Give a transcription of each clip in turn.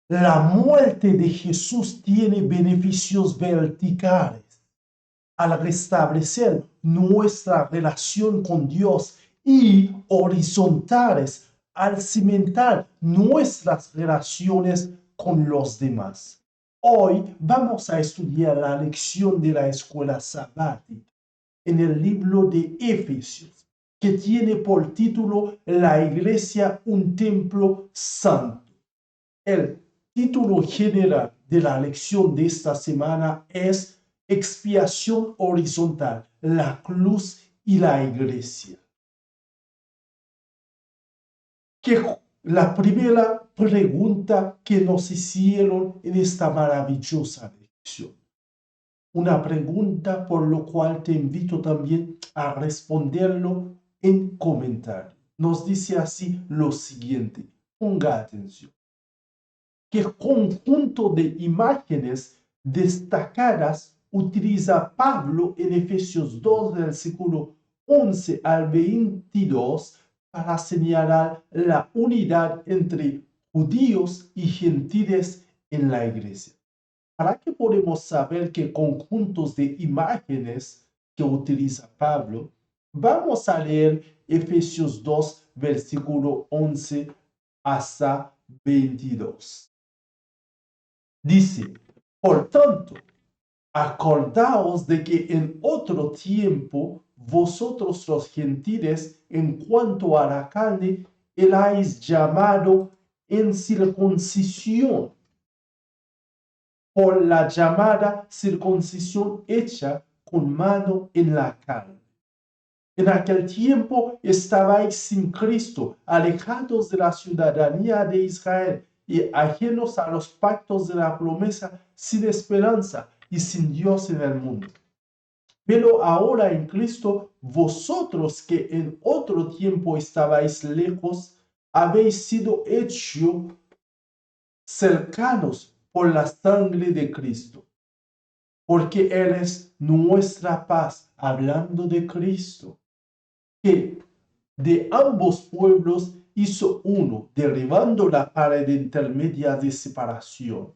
La muerte de Jesús tiene beneficios verticales al restablecer nuestra relación con Dios y horizontales al cimentar nuestras relaciones con los demás. Hoy vamos a estudiar la lección de la escuela sabática en el libro de Efesios, que tiene por título La Iglesia, un templo santo. El título general de la lección de esta semana es Expiación horizontal, la cruz y la iglesia. Que la primera pregunta que nos hicieron en esta maravillosa lección. Una pregunta por lo cual te invito también a responderlo en comentario. Nos dice así lo siguiente, ponga atención. ¿Qué conjunto de imágenes destacadas utiliza Pablo en Efesios 2, versículo 11 al 22, para señalar la unidad entre judíos y gentiles en la iglesia? ¿Para qué podemos saber qué conjuntos de imágenes que utiliza Pablo? Vamos a leer Efesios 2, versículo 11 hasta 22. Dice, por tanto, acordaos de que en otro tiempo vosotros los gentiles, en cuanto a la carne, erais llamado en circuncisión por la llamada circuncisión hecha con mano en la carne. En aquel tiempo estabais sin Cristo, alejados de la ciudadanía de Israel y ajenos a los pactos de la promesa, sin esperanza y sin Dios en el mundo. Pero ahora en Cristo, vosotros que en otro tiempo estabais lejos, habéis sido hechos cercanos por la sangre de Cristo, porque Él es nuestra paz, hablando de Cristo, que de ambos pueblos hizo uno, derribando la pared intermedia de separación.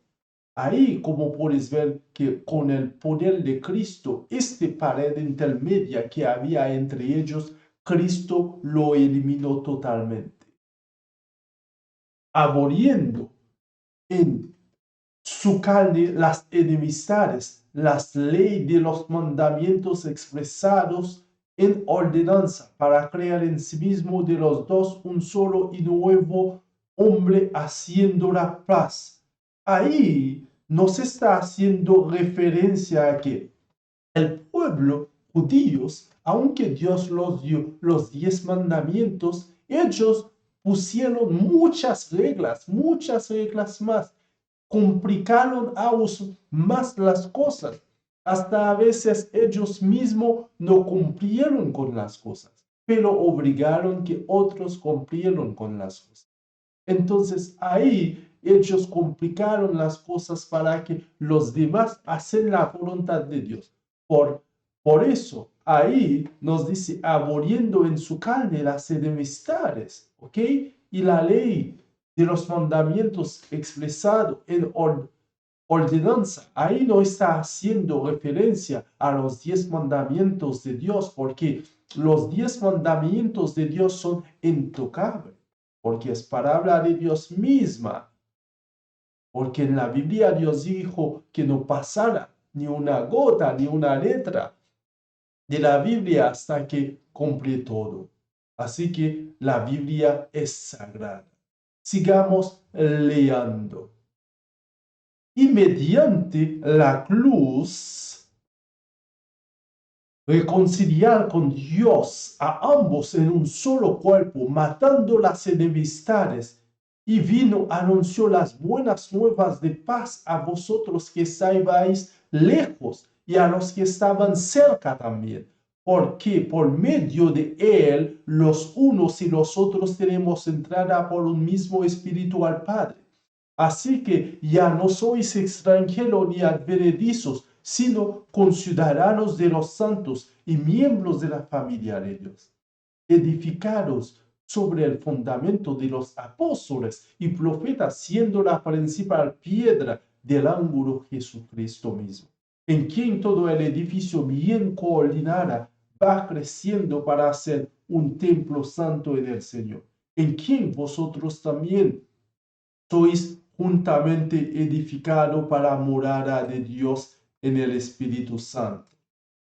Ahí, como puedes ver, que con el poder de Cristo, esta pared intermedia que había entre ellos, Cristo lo eliminó totalmente, aboliendo en su carne las enemistades, las leyes de los mandamientos expresados en ordenanza, para crear en sí mismo de los dos un solo y nuevo hombre, haciendo la paz. Ahí nos está haciendo referencia a que el pueblo judíos, aunque Dios los dio los 10 mandamientos, ellos pusieron muchas reglas más, complicaron aún más las cosas. Hasta a veces ellos mismos no cumplieron con las cosas, pero obligaron que otros cumplieron con las cosas. Entonces ahí ellos complicaron las cosas para que los demás hacen la voluntad de Dios. Por eso ahí nos dice, aboliendo en su carne las enemistades, ¿ok? Y la ley de los mandamientos expresado en ordenanza. Ahí no está haciendo referencia a los 10 mandamientos de Dios, porque los 10 mandamientos de Dios son intocables, porque es palabra de Dios misma. Porque en la Biblia Dios dijo que no pasara ni una gota, ni una letra de la Biblia hasta que cumple todo. Así que la Biblia es sagrada. Sigamos leyendo. Y mediante la cruz, reconciliar con Dios a ambos en un solo cuerpo, matando las enemistades, y vino, anunció las buenas nuevas de paz a vosotros que estabais lejos y a los que estaban cerca también, porque por medio de él los unos y los otros tenemos entrada por un mismo espíritu al Padre. Así que ya no sois extranjeros ni advenedizos, sino conciudadanos de los santos y miembros de la familia de Dios, edificados sobre el fundamento de los apóstoles y profetas, siendo la principal piedra del ángulo Jesucristo mismo, en quien todo el edificio bien coordinado va creciendo para ser un templo santo en el Señor, en quien vosotros también sois juntamente edificado para morada de Dios en el Espíritu Santo.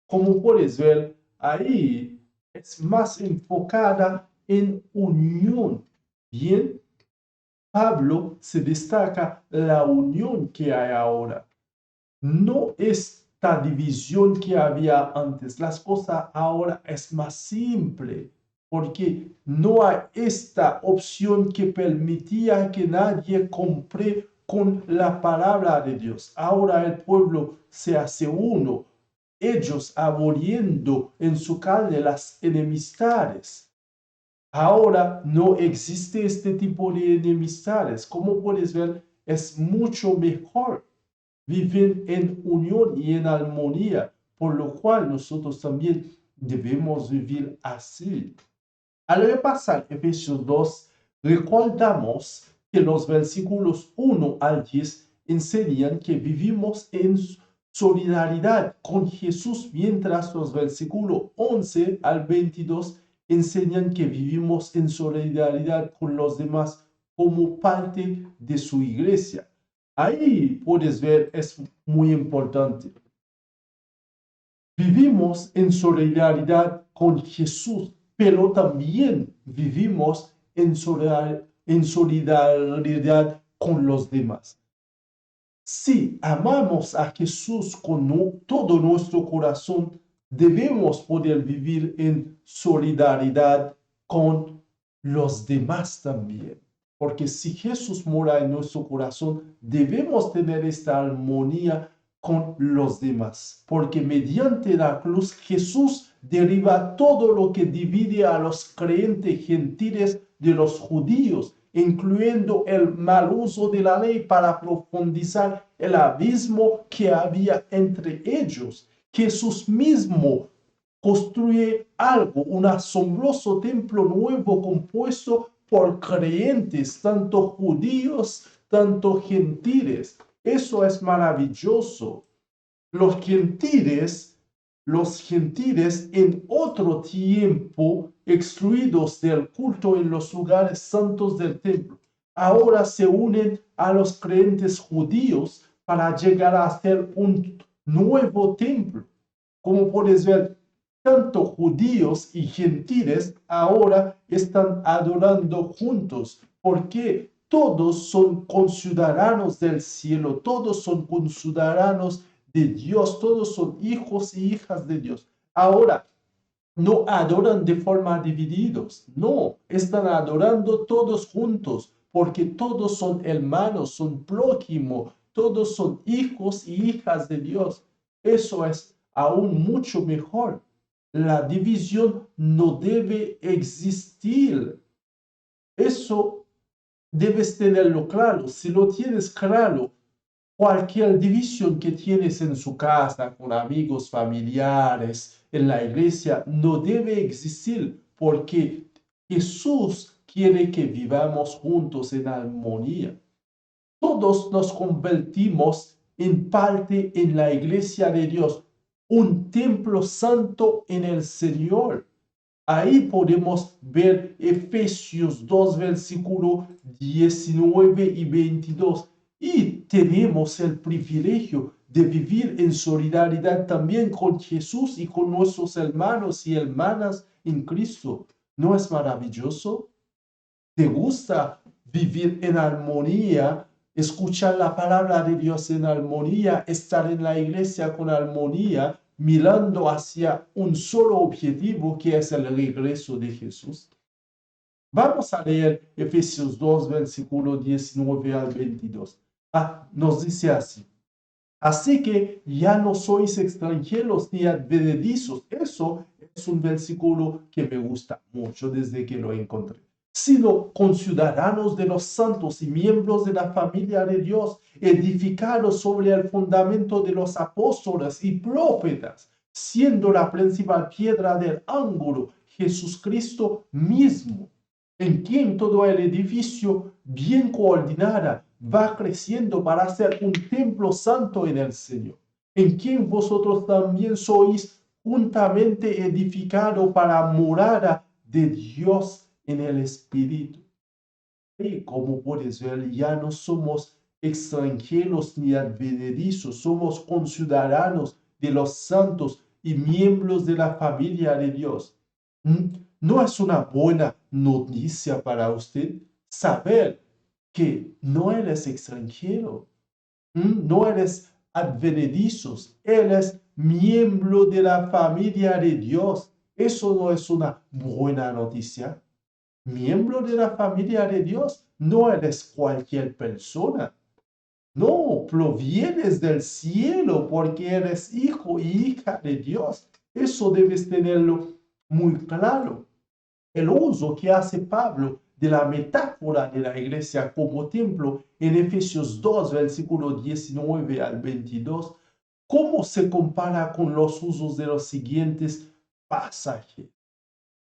Como puedes ver, ahí es más enfocada en unión. Bien, Pablo se destaca la unión que hay ahora. No esta división que había antes. Las cosas ahora es más simple porque no hay esta opción que permitía que nadie compre con la palabra de Dios. Ahora el pueblo se hace uno, ellos aboliendo en su carne las enemistades. Ahora no existe este tipo de enemistades. Como puedes ver, es mucho mejor vivir en unión y en armonía, por lo cual nosotros también debemos vivir así. Al repasar Efesios 2, recordamos que los versículos 1 al 10 enseñan que vivimos en solidaridad con Jesús, mientras los versículos 11 al 22 enseñan que vivimos en solidaridad con los demás como parte de su iglesia. Ahí puedes ver, es muy importante. Vivimos en solidaridad con Jesús, pero también vivimos en solidaridad con los demás. Si amamos a Jesús con todo nuestro corazón, debemos poder vivir en solidaridad con los demás también. Porque si Jesús mora en nuestro corazón, debemos tener esta armonía con los demás. Porque mediante la cruz Jesús derriba todo lo que divide a los creyentes gentiles de los judíos, incluyendo el mal uso de la ley para profundizar el abismo que había entre ellos. Jesús mismo construye algo, un asombroso templo nuevo compuesto por creyentes, tanto judíos, tanto gentiles. Eso es maravilloso. Los gentiles en otro tiempo, excluidos del culto en los lugares santos del templo, ahora se unen a los creyentes judíos para llegar a hacer un nuevo templo. Como puedes ver, tanto judíos y gentiles ahora están adorando juntos, porque todos son conciudadanos del cielo, todos son conciudadanos de Dios, todos son hijos y hijas de Dios. Ahora, no adoran de forma divididos, no, están adorando todos juntos, porque todos son hermanos, son prójimos, todos son hijos y hijas de Dios. Eso es aún mucho mejor. La división no debe existir. Eso debes tenerlo claro. Si lo tienes claro, cualquier división que tienes en su casa, con amigos, familiares, en la iglesia, no debe existir porque Jesús quiere que vivamos juntos en armonía. Todos nos convertimos en parte en la iglesia de Dios, un templo santo en el Señor. Ahí podemos ver Efesios 2, versículo 19 y 22. Y tenemos el privilegio de vivir en solidaridad también con Jesús y con nuestros hermanos y hermanas en Cristo. ¿No es maravilloso? ¿Te gusta vivir en armonía, escuchar la palabra de Dios en armonía, estar en la iglesia con armonía, mirando hacia un solo objetivo que es el regreso de Jesús? Vamos a leer Efesios 2, versículo 19 al 22. Nos dice así: así que ya no sois extranjeros ni advenedizos. Eso es un versículo que me gusta mucho desde que lo encontré. Sino conciudadanos de los santos y miembros de la familia de Dios, edificados sobre el fundamento de los apóstoles y profetas, siendo la principal piedra del ángulo Jesucristo mismo, en quien todo el edificio bien coordinada va creciendo para ser un templo santo en el Señor, en quien vosotros también sois juntamente edificado para morada de Dios en el Espíritu. Y como puedes ver, ya no somos extranjeros ni advenedizos, somos conciudadanos de los santos y miembros de la familia de Dios. ¿No es una buena noticia para usted saber que no eres extranjero, no eres advenedizos, eres miembro de la familia de Dios? ¿Eso no es una buena noticia? Miembro de la familia de Dios, no eres cualquier persona. No, provienes del cielo porque eres hijo y hija de Dios. Eso debes tenerlo muy claro. El uso que hace Pablo de la metáfora de la iglesia como templo en Efesios 2, versículo 19 al 22, ¿cómo se compara con los usos de los siguientes pasajes?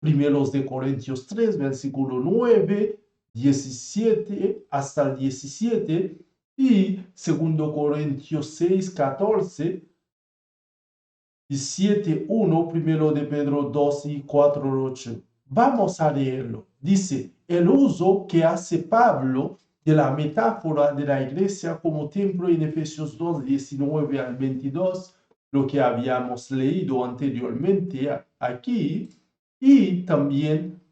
Primeros de Corintios 3, versículo 9, 17 hasta el 17 y segundo Corintios 6, 14 y 7, 1, primero de Pedro 2 y 4, 8. Vamos a leerlo. Dice, el uso que hace Pablo de la metáfora de la iglesia como templo en Efesios 2, 19 al 22, lo que habíamos leído anteriormente aquí, y también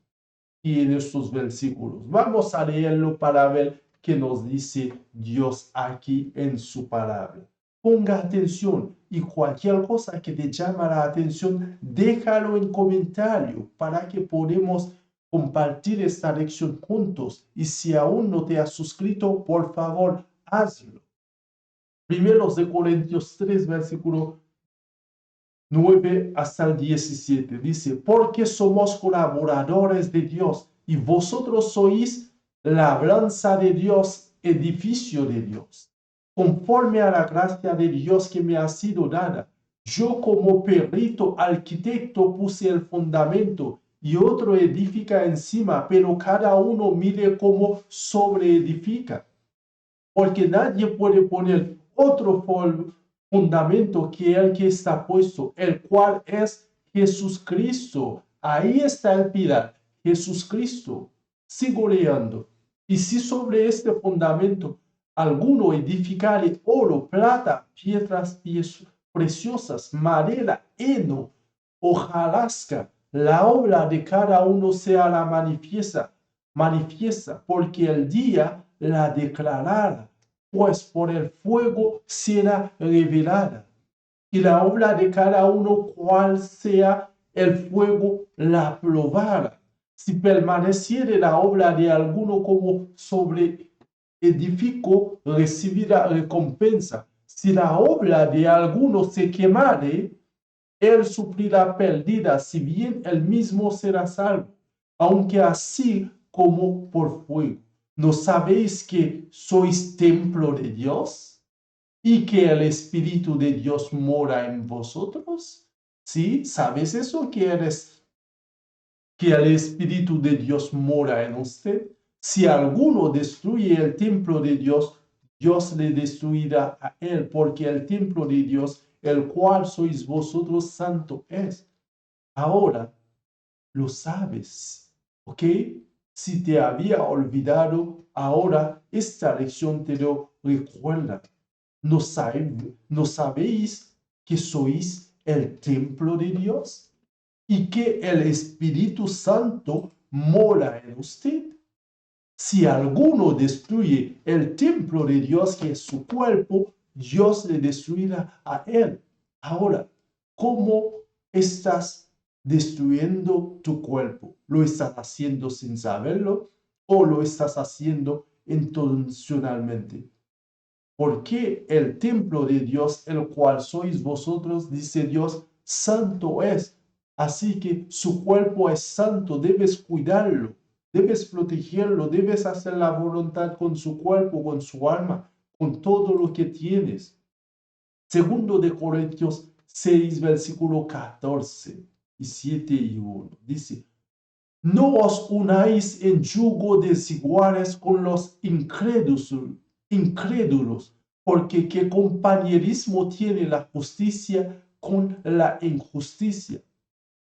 y en estos versículos. Vamos a leerlo para ver qué nos dice Dios aquí en su palabra. Ponga atención y cualquier cosa que te llama la atención, déjalo en comentario para que podamos compartir esta lección juntos. Y si aún no te has suscrito, por favor, hazlo. Primeros de Corintios 3, versículo 9 hasta el 17. Dice, porque somos colaboradores de Dios y vosotros sois labranza de Dios, edificio de Dios, conforme a la gracia de Dios que me ha sido dada. Yo como perito arquitecto puse el fundamento y otro edifica encima, pero cada uno mire cómo sobreedifica. Porque nadie puede poner otro fundamento que el que está puesto, el cual es Jesucristo. Ahí está el pilar, Jesucristo. Sigo leyendo. Y si sobre este fundamento alguno edificare oro, plata, piedras preciosas, madera, heno, hojarasca, la obra de cada uno sea la manifiesta, porque el día la declarará, pues por el fuego será revelada. Y la obra de cada uno, cual sea el fuego, la probará. Si permaneciere la obra de alguno como sobre edifico, recibirá recompensa. Si la obra de alguno se quemare, él suplirá pérdida, si bien él mismo será salvo, aunque así como por fuego. ¿No sabéis que sois templo de Dios y que el Espíritu de Dios mora en vosotros? ¿Sí? ¿Sabes eso? Que el Espíritu de Dios mora en usted. Si alguno destruye el templo de Dios, Dios le destruirá a él, porque el templo de Dios, el cual sois vosotros, santo es. Ahora lo sabes, ¿ok? Si te había olvidado, ahora esta lección te lo recuerda. ¿No sabéis que sois el templo de Dios y que el Espíritu Santo mora en usted? Si alguno destruye el templo de Dios, que es su cuerpo, Dios le destruirá a él. Ahora, ¿cómo estás destruyendo tu cuerpo? ¿Lo estás haciendo sin saberlo o lo estás haciendo intencionalmente? Porque el templo de Dios, el cual sois vosotros, dice Dios, santo es. Así que su cuerpo es santo, debes cuidarlo, debes protegerlo, debes hacer la voluntad con su cuerpo, con su alma, con todo lo que tienes. Segundo de Corintios 6, versículo 14 y 7 y 1. Dice, No os unáis en yugo desiguales con los incrédulos, porque ¿qué compañerismo tiene la justicia con la injusticia?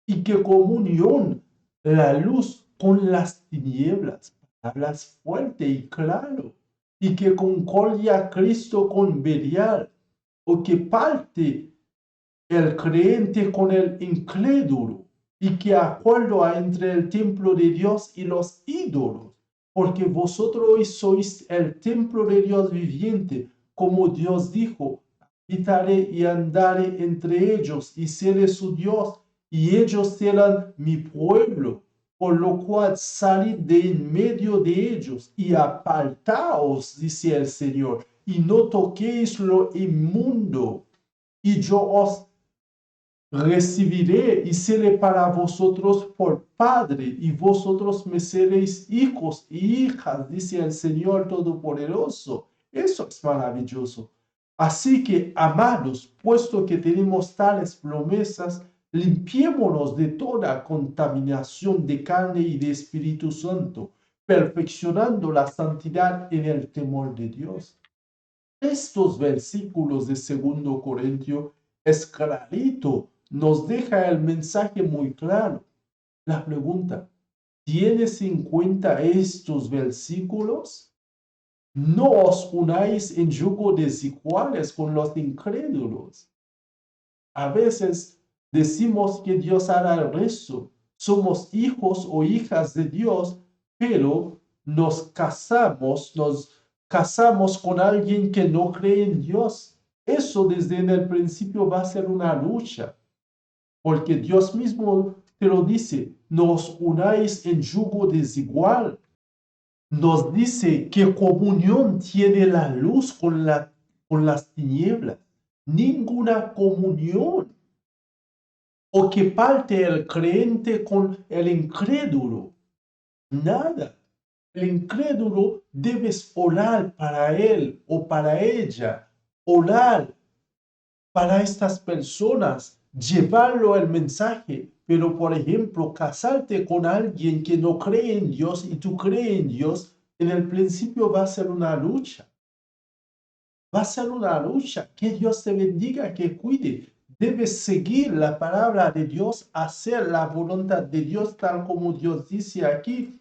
¿Y qué comunión la luz con las tinieblas? Hablas fuerte y claro. ¿Y qué concordia Cristo con Belial? ¿O qué parte el creyente con el incrédulo? ¿Y qué acuerdo hay entre el templo de Dios y los ídolos? Porque vosotros sois el templo de Dios viviente, como Dios dijo: habitaré y andaré entre ellos, y seré su Dios, y ellos serán mi pueblo. Por lo cual salid de en medio de ellos y apartaos, dice el Señor, y no toquéis lo inmundo, y yo os recibiré y seré para vosotros por Padre, y vosotros me seréis hijos y hijas, dice el Señor Todopoderoso. Eso es maravilloso. Así que, amados, puesto que tenemos tales promesas, limpiémonos de toda contaminación de carne y de Espíritu Santo, perfeccionando la santidad en el temor de Dios. Estos versículos de 2 Corintios es clarito, nos deja el mensaje muy claro. La pregunta: ¿tienes en cuenta estos versículos? No os unáis en yugo desiguales con los incrédulos. A veces decimos que Dios hará el resto. Somos hijos o hijas de Dios, pero nos casamos con alguien que no cree en Dios. Eso desde el principio va a ser una lucha, porque Dios mismo te lo dice: no os unáis en yugo desigual. Nos dice que comunión tiene la luz con las tinieblas. Ninguna comunión. ¿O qué parte el creyente con el incrédulo? Nada. El incrédulo debes orar para él o para ella, orar para estas personas, llevarlo el mensaje. Pero, por ejemplo, casarte con alguien que no cree en Dios y tú crees en Dios, en el principio va a ser una lucha. Va a ser una lucha. Que Dios te bendiga, que cuide. Debes seguir la palabra de Dios, hacer la voluntad de Dios tal como Dios dice aquí,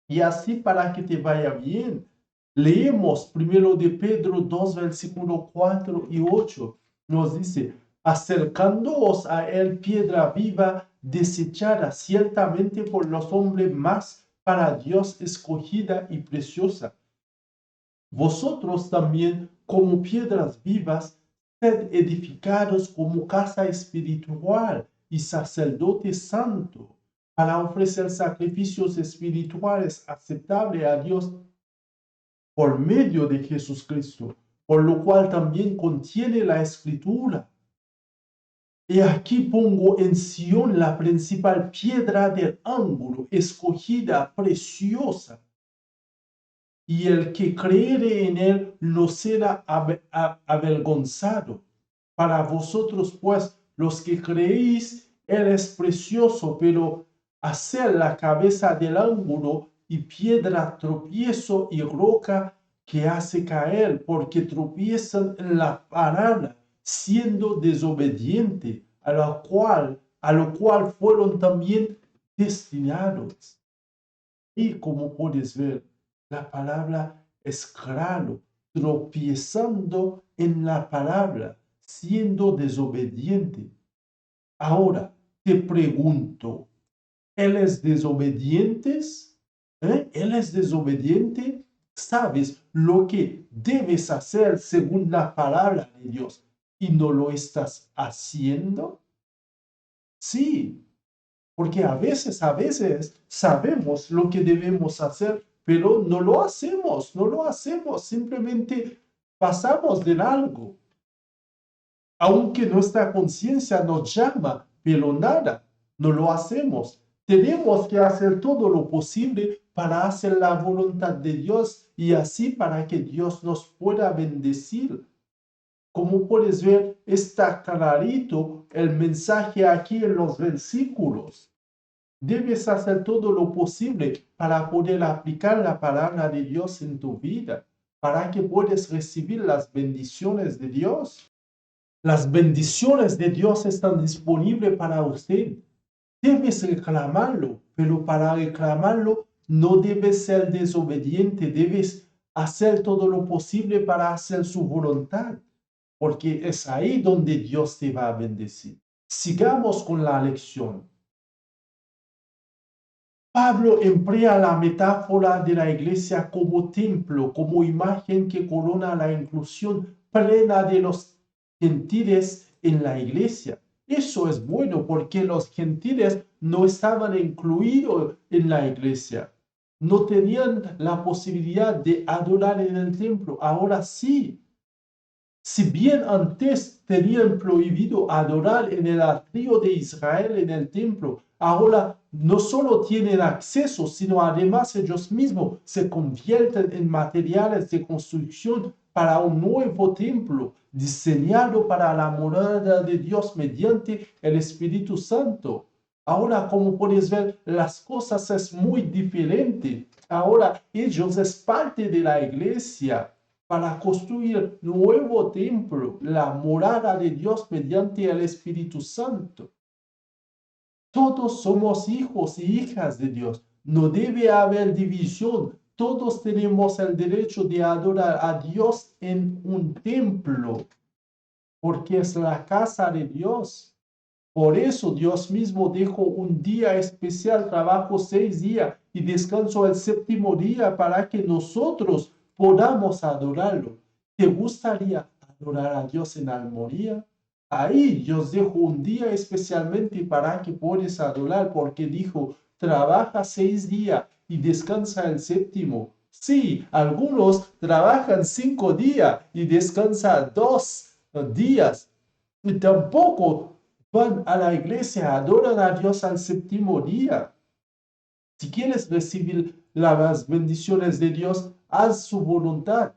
y así para que te vaya bien. Leemos primero de Pedro 2, versículo 4 y 8. Nos dice: acercándoos a él, piedra viva, desechada ciertamente por los hombres, mas para Dios escogida y preciosa. Vosotros también, como piedras vivas, sed edificados como casa espiritual y sacerdote santo, para ofrecer sacrificios espirituales aceptables a Dios por medio de Jesucristo, por lo cual también contiene la Escritura: y aquí pongo en Sión la principal piedra del ángulo, escogida, preciosa, y el que creyere en él no será avergonzado. Para vosotros, pues, los que creéis, él es precioso, pero hacer la cabeza del ángulo y piedra tropiezo y roca que hace caer, porque tropiezan en la palabra, siendo desobediente, a lo cual fueron también destinados. Y como puedes ver, la palabra es claro, tropiezando en la palabra, siendo desobediente. Ahora te pregunto, ¿él es desobediente? ¿Él es desobediente? ¿Sabes lo que debes hacer según la palabra de Dios y no lo estás haciendo? Sí, porque a veces sabemos lo que debemos hacer, pero no lo hacemos, simplemente pasamos de largo. Aunque nuestra conciencia nos llama, pero nada, no lo hacemos. Tenemos que hacer todo lo posible para hacer la voluntad de Dios y así para que Dios nos pueda bendecir. Como puedes ver, está clarito el mensaje aquí en los versículos. Debes hacer todo lo posible para poder aplicar la palabra de Dios en tu vida, para que puedas recibir las bendiciones de Dios. Las bendiciones de Dios están disponibles para usted. Debes reclamarlo, pero para reclamarlo no debes ser desobediente, debes hacer todo lo posible para hacer su voluntad, porque es ahí donde Dios te va a bendecir. Sigamos con la lección. Pablo emplea la metáfora de la iglesia como templo, como imagen que corona la inclusión plena de los gentiles en la iglesia. Eso es bueno porque los gentiles no estaban incluidos en la iglesia. No tenían la posibilidad de adorar en el templo. Ahora sí. Si bien antes tenían prohibido adorar en el atrio de Israel en el templo, ahora no solo tienen acceso, sino además ellos mismos se convierten en materiales de construcción para un nuevo templo diseñado para la morada de Dios mediante el Espíritu Santo. Ahora, como puedes ver, las cosas es muy diferente. Ahora ellos es parte de la iglesia para construir nuevo templo, la morada de Dios mediante el Espíritu Santo. Todos somos hijos y hijas de Dios. No debe haber división. Todos tenemos el derecho de adorar a Dios en un templo, porque es la casa de Dios. Por eso Dios mismo dejó un día especial, trabajo 6 días y descanso el séptimo día para que nosotros podamos adorarlo. ¿Te gustaría adorar a Dios en Almoría? Ahí Dios dejó un día especialmente para que puedas adorar, porque dijo, trabaja 6 días y descansa el séptimo. Sí, algunos trabajan 5 días y descansan 2 días. Y tampoco van a la iglesia, adoran a Dios al séptimo día. Si quieres recibir las bendiciones de Dios, haz su voluntad.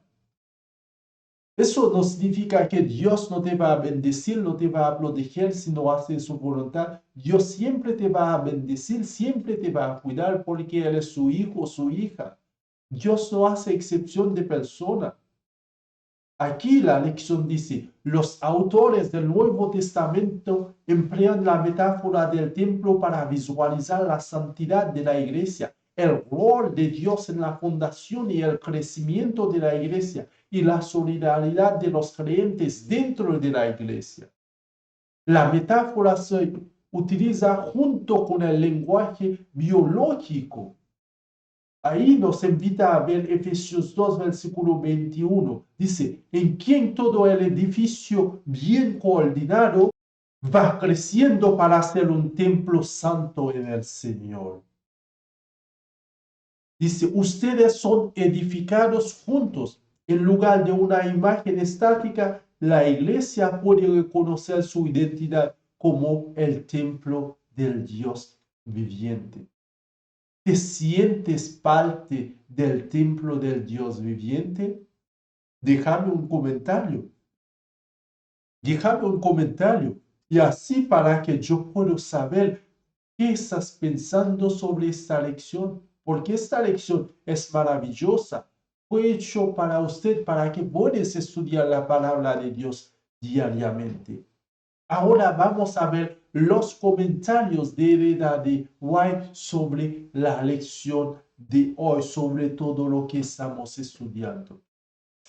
Eso no significa que Dios no te va a bendecir, no te va a proteger si no haces su voluntad. Dios siempre te va a bendecir, siempre te va a cuidar porque Él es su hijo, su hija. Dios no hace excepción de persona. Aquí la lección dice, los autores del Nuevo Testamento emplean la metáfora del templo para visualizar la santidad de la iglesia, el rol de Dios en la fundación y el crecimiento de la iglesia y la solidaridad de los creyentes dentro de la iglesia. La metáfora se utiliza junto con el lenguaje biológico. Ahí nos invita a ver Efesios 2, versículo 21. Dice, en quien todo el edificio bien coordinado va creciendo para ser un templo santo en el Señor. Dice, ustedes son edificados juntos. En lugar de una imagen estática, la iglesia puede reconocer su identidad como el templo del Dios viviente. ¿Te sientes parte del templo del Dios viviente? Déjame un comentario. Déjame un comentario. Y así para que yo pueda saber qué estás pensando sobre esta lección. Porque esta lección es maravillosa. Fue hecho para usted para que puedas estudiar la palabra de Dios diariamente. Ahora vamos a ver los comentarios de Hereda de White sobre la lección de hoy, sobre todo lo que estamos estudiando.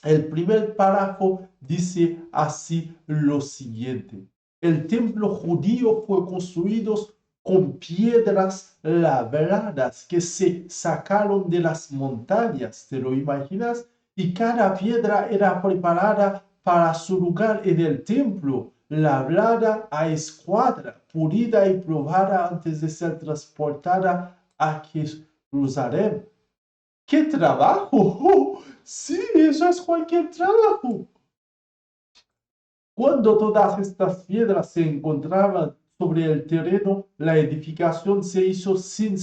El primer párrafo dice así lo siguiente. El templo judío fue construido con piedras labradas que se sacaron de las montañas, ¿te lo imaginas? Y cada piedra era preparada para su lugar en el templo, labrada a escuadra, pulida y probada antes de ser transportada a Jerusalén. ¡Qué trabajo! ¡Oh! Sí, eso es cualquier trabajo. Cuando todas estas piedras se encontraban sobre el terreno, la edificación se hizo sin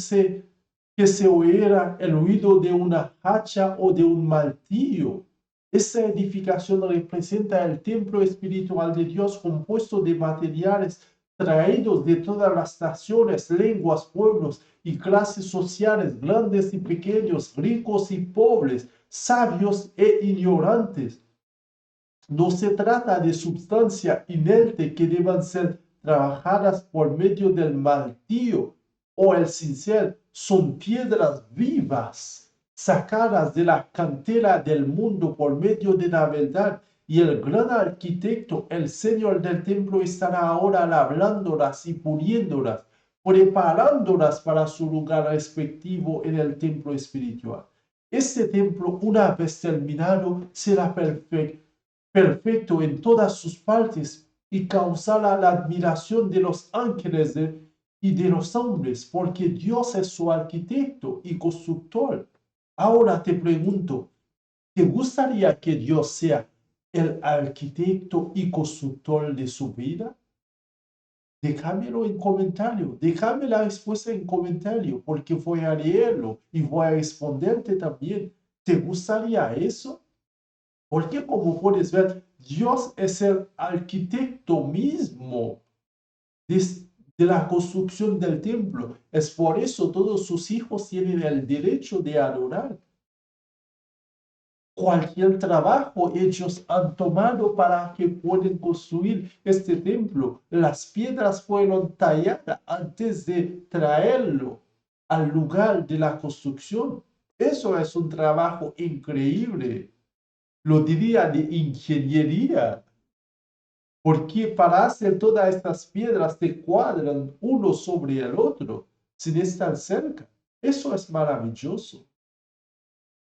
que se oyera el ruido de una hacha o de un martillo. Esta edificación representa el templo espiritual de Dios compuesto de materiales traídos de todas las naciones, lenguas, pueblos y clases sociales, grandes y pequeños, ricos y pobres, sabios e ignorantes. No se trata de sustancia inerte que deban ser trabajadas por medio del martillo o el cincel. Son piedras vivas, sacadas de la cantera del mundo por medio de la verdad. Y el gran arquitecto, el Señor del templo, estará ahora labrándolas y puliéndolas, preparándolas para su lugar respectivo en el templo espiritual. Este templo, una vez terminado, será perfecto en todas sus partes y causará la admiración de los ángeles y de los hombres, porque Dios es su arquitecto y constructor. Ahora te pregunto, ¿te gustaría que Dios sea el arquitecto y constructor de su vida? Déjamelo en comentario, déjame la respuesta en comentario, porque voy a leerlo y voy a responderte también. ¿Te gustaría eso? Porque como puedes ver, Dios es el arquitecto mismo de, de la construcción del templo. Es por eso todos sus hijos tienen el derecho de adorar. Cualquier trabajo ellos han tomado para que puedan construir este templo. Las piedras fueron talladas antes de traerlo al lugar de la construcción. Eso es un trabajo increíble. Lo diría de ingeniería, porque para hacer todas estas piedras se cuadran uno sobre el otro, sin estar cerca. Eso es maravilloso.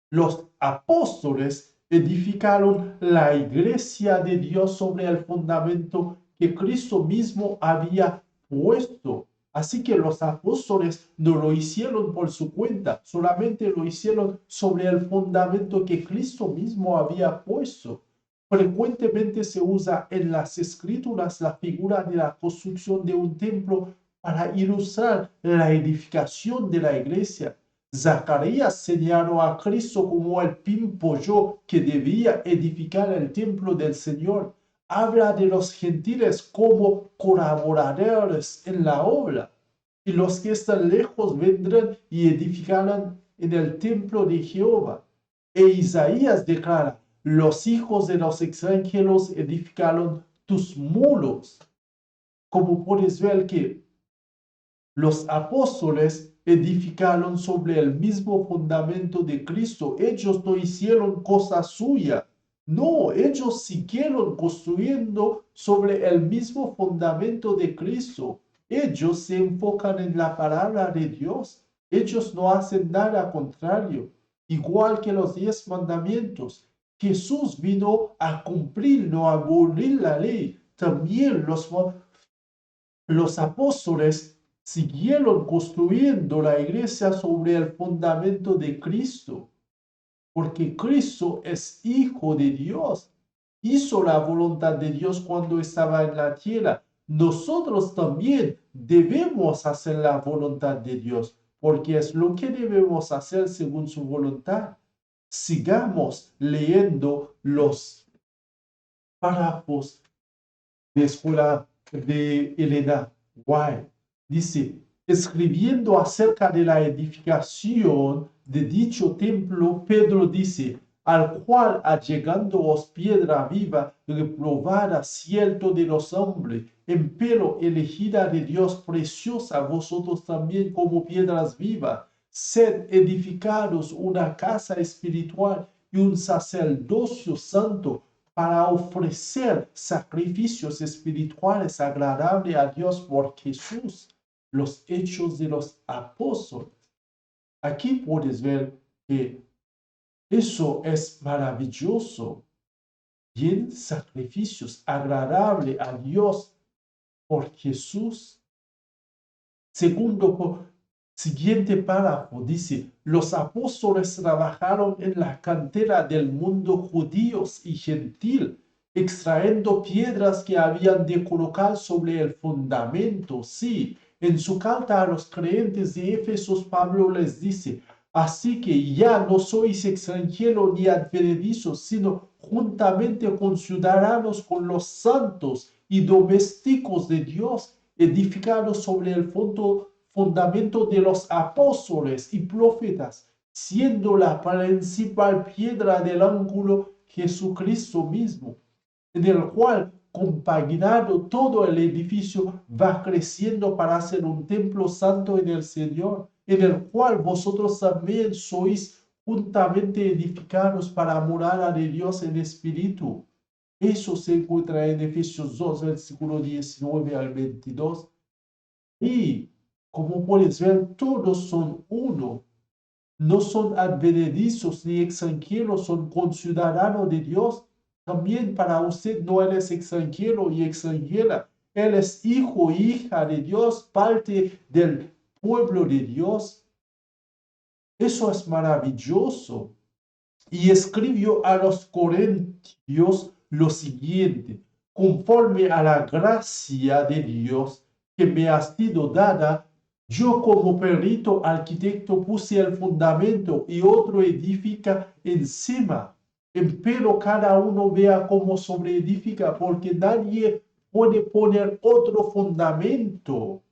Los apóstoles edificaron la iglesia de Dios sobre el fundamento que Cristo mismo había puesto. Así que los apóstoles no lo hicieron por su cuenta, solamente lo hicieron sobre el fundamento que Cristo mismo había puesto. Frecuentemente se usa en las escrituras la figura de la construcción de un templo para ilustrar la edificación de la iglesia. Zacarías señaló a Cristo como el pimpollo que debía edificar el templo del Señor. Habla de los gentiles como colaboradores en la obra. Y los que están lejos vendrán y edificarán en el templo de Jehová. E Isaías declara, los hijos de los extranjeros edificaron tus muros. Como puedes ver que los apóstoles edificaron sobre el mismo fundamento de Cristo. Ellos no hicieron cosa suya. No, ellos siguieron construyendo sobre el mismo fundamento de Cristo. Ellos se enfocan en la palabra de Dios. Ellos no hacen nada contrario. Igual que los 10 mandamientos. Jesús vino a cumplir, no a abolir la ley. También los apóstoles siguieron construyendo la iglesia sobre el fundamento de Cristo, porque Cristo es hijo de Dios. Hizo la voluntad de Dios cuando estaba en la tierra. Nosotros también debemos hacer la voluntad de Dios, porque es lo que debemos hacer según su voluntad. Sigamos leyendo los párrafos de escuela de Elena White. Dice, escribiendo acerca de la edificación de dicho templo, Pedro dice, al cual allegándoos piedra viva, reprobada cierto de los hombres, empero elegida de Dios, preciosa, vosotros también como piedras vivas, sed edificados una casa espiritual y un sacerdocio santo, para ofrecer sacrificios espirituales agradables a Dios por Jesús. Los hechos de los apóstoles. Aquí puedes ver que eso es maravilloso. Bien, sacrificios agradables a Dios por Jesús. Siguiente párrafo dice, los apóstoles trabajaron en la cantera del mundo judíos y gentil, extrayendo piedras que habían de colocar sobre el fundamento. Sí, en su carta a los creyentes de Éfeso, Pablo les dice, así que ya no sois extranjeros ni advenedizos, sino juntamente con ciudadanos con los santos y domésticos de Dios, edificado sobre el fundamento de los apóstoles y profetas, siendo la principal piedra del ángulo Jesucristo mismo, en el cual, compaginado todo el edificio, va creciendo para ser un templo santo en el Señor, en el cual vosotros también sois juntamente edificados para morada de Dios en espíritu. Eso se encuentra en Efesios 2, versículo 19 al 22. Y como puedes ver, todos son uno. No son advenedizos ni extranjeros, son conciudadanos de Dios. También para usted no eres extranjero y extranjera. Él es hijo e hija de Dios, parte del pueblo de Dios. Eso es maravilloso. Y escribió a los corintios lo siguiente: conforme a la gracia de Dios que me ha sido dada, yo como perito arquitecto puse el fundamento y otro edifica encima. Empero cada uno vea cómo sobreedifica, porque nadie puede poner otro fundamento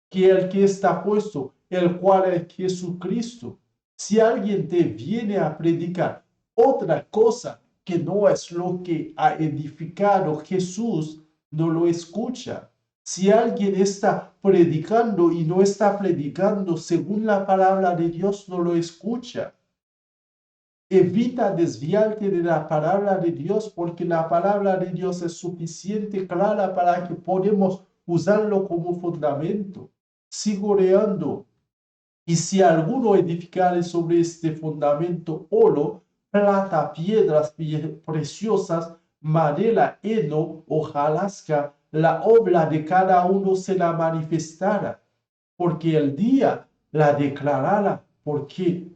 que el que está puesto, el cual es Jesucristo. Si alguien te viene a predicar otra cosa que no es lo que ha edificado Jesús, no lo escucha. Si alguien está predicando y no está predicando según la palabra de Dios, no lo escucha. Evita desviarte de la palabra de Dios, porque la palabra de Dios es suficiente clara para que podamos usarlo como fundamento. Sigo leando. Y si alguno edificare sobre este fundamento oro, plata, piedras preciosas, madera, heno, hojarasca, la obra de cada uno se la manifestará, porque el día la declarará, porque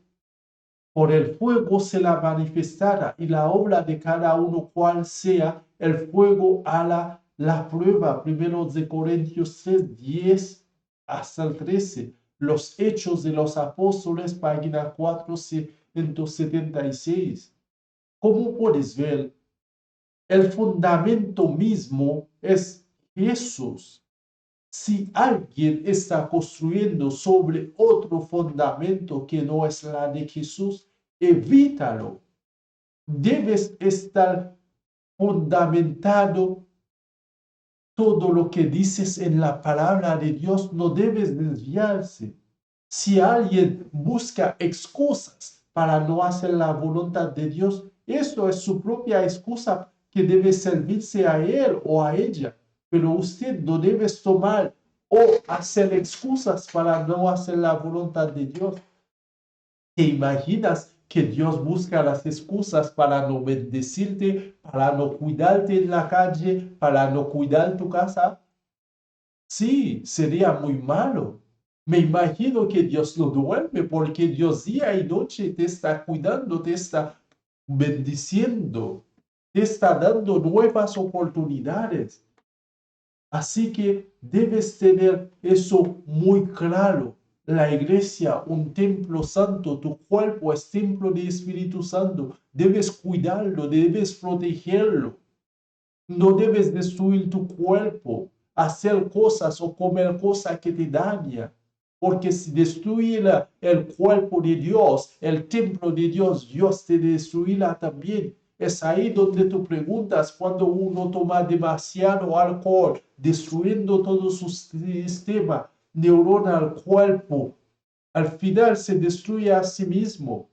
por el fuego se la manifestará, y la obra de cada uno cual sea, el fuego hará la prueba. 1 Corintios 3, 10 hasta el 13. Los Hechos de los Apóstoles, página 476. Como puedes ver, el fundamento mismo es Jesús. Si alguien está construyendo sobre otro fundamento que no es la de Jesús, evítalo. Debes estar fundamentado todo lo que dices en la palabra de Dios, no debes desviarse. Si alguien busca excusas para no hacer la voluntad de Dios, eso es su propia excusa que debe servirse a él o a ella. Pero usted no debe tomar o hacer excusas para no hacer la voluntad de Dios. ¿Te imaginas que Dios busca las excusas para no bendecirte, para no cuidarte en la calle, para no cuidar tu casa? Sí, sería muy malo. Me imagino que Dios no duerme porque Dios día y noche te está cuidando, te está bendiciendo, te está dando nuevas oportunidades. Así que debes tener eso muy claro. La iglesia, un templo santo, tu cuerpo es templo del Espíritu Santo. Debes cuidarlo, debes protegerlo. No debes destruir tu cuerpo, hacer cosas o comer cosas que te dañan. Porque si destruyes el cuerpo de Dios, el templo de Dios, Dios te destruirá también. Es ahí donde tú preguntas cuando uno toma demasiado alcohol, destruyendo todo su sistema neuronal, cuerpo. Al final se destruye a sí mismo,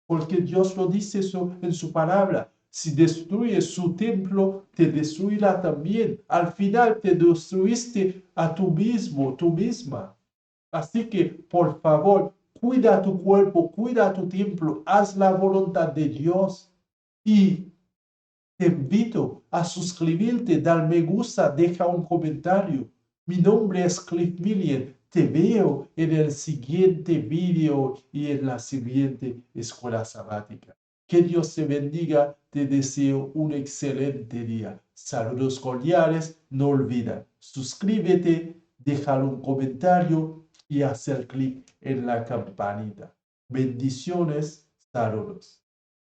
porque Dios lo dice en su palabra. Si destruyes su templo, te destruirá también. Al final te destruiste a tú mismo, tú misma. Así que, por favor, cuida tu cuerpo, cuida tu templo, haz la voluntad de Dios. Y te invito a suscribirte, dar me gusta, deja un comentario. Mi nombre es Cliff Millian. Te veo en el siguiente video y en la siguiente escuela sabática. Que Dios te bendiga. Te deseo un excelente día. Saludos cordiales. No olvida, suscríbete, dejar un comentario y hacer clic en la campanita. Bendiciones. Saludos.